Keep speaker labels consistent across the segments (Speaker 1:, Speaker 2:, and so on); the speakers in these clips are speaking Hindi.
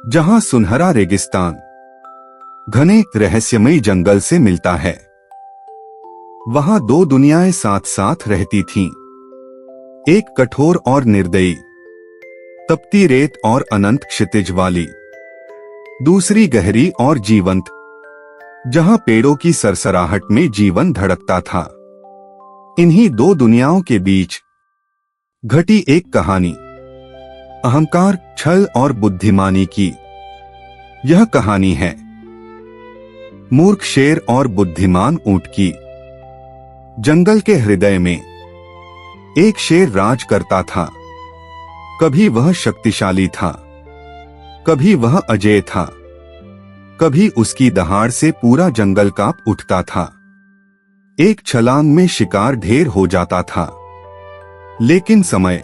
Speaker 1: जहां सुनहरा रेगिस्तान घने रहस्यमयी जंगल से मिलता है, वहां दो दुनियाएं साथ साथ रहती थीं। एक कठोर और निर्दयी, तपती रेत और अनंत क्षितिज वाली, दूसरी गहरी और जीवंत, जहां पेड़ों की सरसराहट में जीवन धड़कता था। इन्हीं दो दुनियाओं के बीच घटी एक कहानी, अहंकार, छल और बुद्धिमानी की। यह कहानी है मूर्ख शेर और बुद्धिमान ऊंट की। जंगल के हृदय में एक शेर राज करता था। कभी वह शक्तिशाली था, कभी वह अजेय था, कभी उसकी दहाड़ से पूरा जंगल कांप उठता था। एक छलांग में शिकार ढेर हो जाता था। लेकिन समय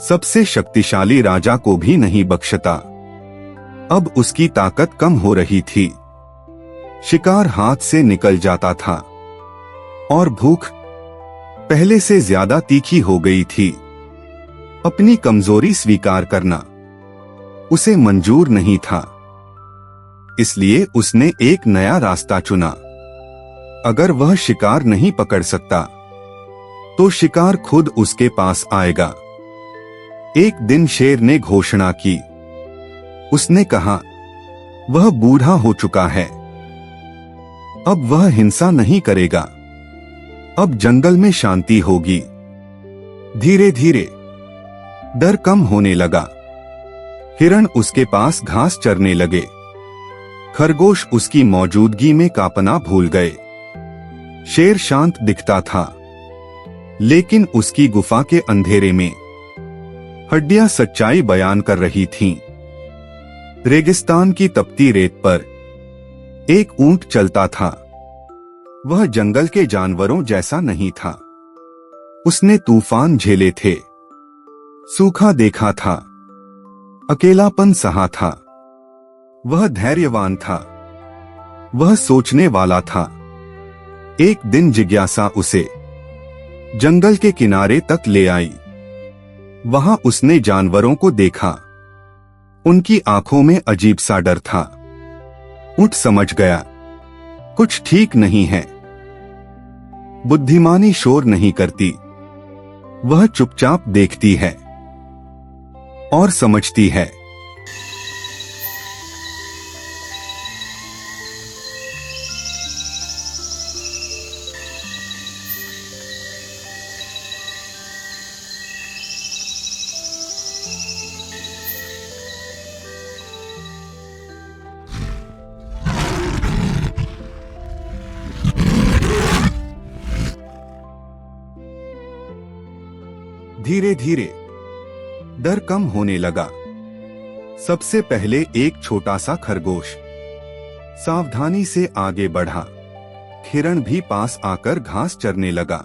Speaker 1: सबसे शक्तिशाली राजा को भी नहीं बख्शता। अब उसकी ताकत कम हो रही थी, शिकार हाथ से निकल जाता था और भूख पहले से ज्यादा तीखी हो गई थी। अपनी कमजोरी स्वीकार करना उसे मंजूर नहीं था, इसलिए उसने एक नया रास्ता चुना। अगर वह शिकार नहीं पकड़ सकता, तो शिकार खुद उसके पास आएगा। एक दिन शेर ने घोषणा की। उसने कहा, वह बूढ़ा हो चुका है, अब वह हिंसा नहीं करेगा। अब जंगल में शांति होगी। धीरे धीरे डर कम होने लगा। हिरण उसके पास घास चरने लगे। खरगोश उसकी मौजूदगी में कांपना भूल गए। शेर शांत दिखता था, लेकिन उसकी गुफा के अंधेरे में हड्डियां सच्चाई बयान कर रही थीं। रेगिस्तान की तपती रेत पर एक ऊंट चलता था। वह जंगल के जानवरों जैसा नहीं था। उसने तूफान झेले थे, सूखा देखा था, अकेलापन सहा था। वह धैर्यवान था, वह सोचने वाला था। एक दिन जिज्ञासा उसे जंगल के किनारे तक ले आई। वहां उसने जानवरों को देखा। उनकी आंखों में अजीब सा डर था। ऊंट समझ गया, कुछ ठीक नहीं है। बुद्धिमानी शोर नहीं करती, वह चुपचाप देखती है और समझती है। धीरे धीरे डर कम होने लगा। सबसे पहले एक छोटा सा खरगोश सावधानी से आगे बढ़ा। हिरण भी पास आकर घास चरने लगा।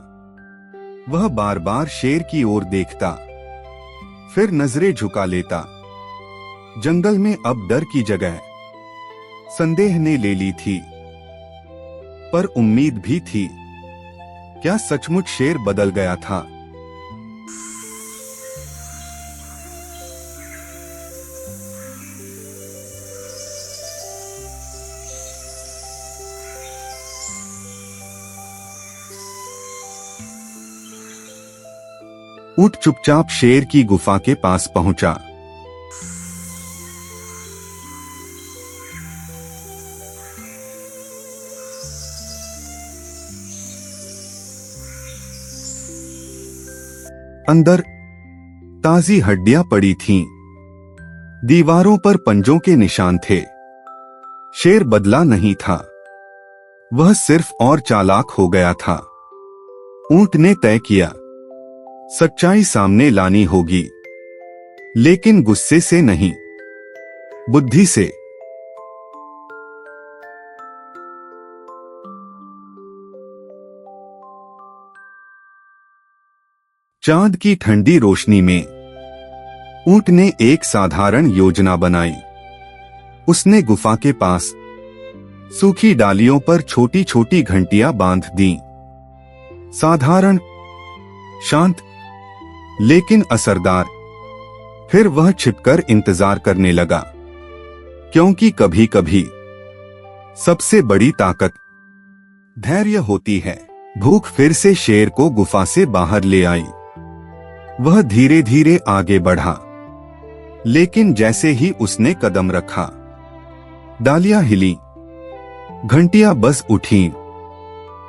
Speaker 1: वह बार बार शेर की ओर देखता, फिर नजरें झुका लेता। जंगल में अब डर की जगह संदेह ने ले ली थी, पर उम्मीद भी थी। क्या सचमुच शेर बदल गया था? ऊंट चुपचाप शेर की गुफा के पास पहुंचा। अंदर ताजी हड्डियां पड़ी थीं। दीवारों पर पंजों के निशान थे। शेर बदला नहीं था, वह सिर्फ और चालाक हो गया था। ऊंट ने तय किया, सच्चाई सामने लानी होगी, लेकिन गुस्से से नहीं, बुद्धि से। चांद की ठंडी रोशनी में ऊंट ने एक साधारण योजना बनाई। उसने गुफा के पास सूखी डालियों पर छोटी छोटी घंटियां बांध दी। साधारण, शांत, लेकिन असरदार। फिर वह छिपकर इंतजार करने लगा। क्योंकि कभी कभी सबसे बड़ी ताकत धैर्य होती है। भूख फिर से शेर को गुफा से बाहर ले आई। वह धीरे धीरे आगे बढ़ा, लेकिन जैसे ही उसने कदम रखा, डालियां हिली, घंटियां बज उठीं,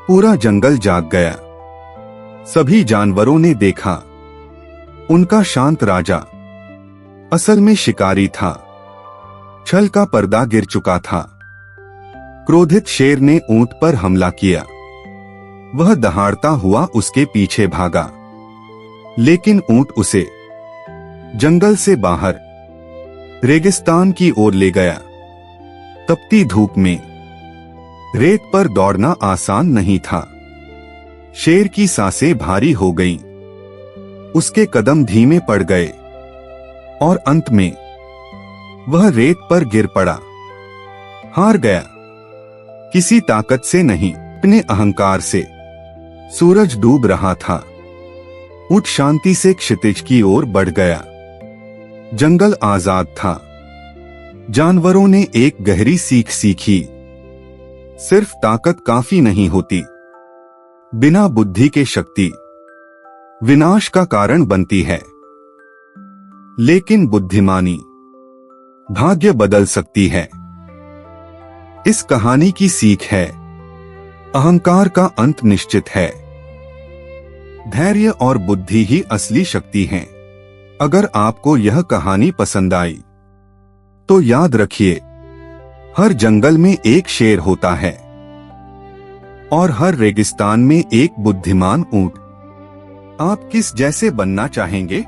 Speaker 1: पूरा जंगल जाग गया। सभी जानवरों ने देखा, उनका शांत राजा असल में शिकारी था। छल का पर्दा गिर चुका था। क्रोधित शेर ने ऊंट पर हमला किया। वह दहाड़ता हुआ उसके पीछे भागा, लेकिन ऊंट उसे जंगल से बाहर रेगिस्तान की ओर ले गया। तपती धूप में रेत पर दौड़ना आसान नहीं था। शेर की सांसें भारी हो गईं। उसके कदम धीमे पड़ गए और अंत में वह रेत पर गिर पड़ा। हार गया, किसी ताकत से नहीं, अपने अहंकार से। सूरज डूब रहा था। ऊंट शांति से क्षितिज की ओर बढ़ गया। जंगल आजाद था। जानवरों ने एक गहरी सीख सीखी, सिर्फ ताकत काफी नहीं होती। बिना बुद्धि के शक्ति विनाश का कारण बनती है, लेकिन बुद्धिमानी भाग्य बदल सकती है। इस कहानी की सीख है, अहंकार का अंत निश्चित है। धैर्य और बुद्धि ही असली शक्ति हैं। अगर आपको यह कहानी पसंद आई तो याद रखिए, हर जंगल में एक शेर होता है और हर रेगिस्तान में एक बुद्धिमान ऊंट। आप किस जैसे बनना चाहेंगे?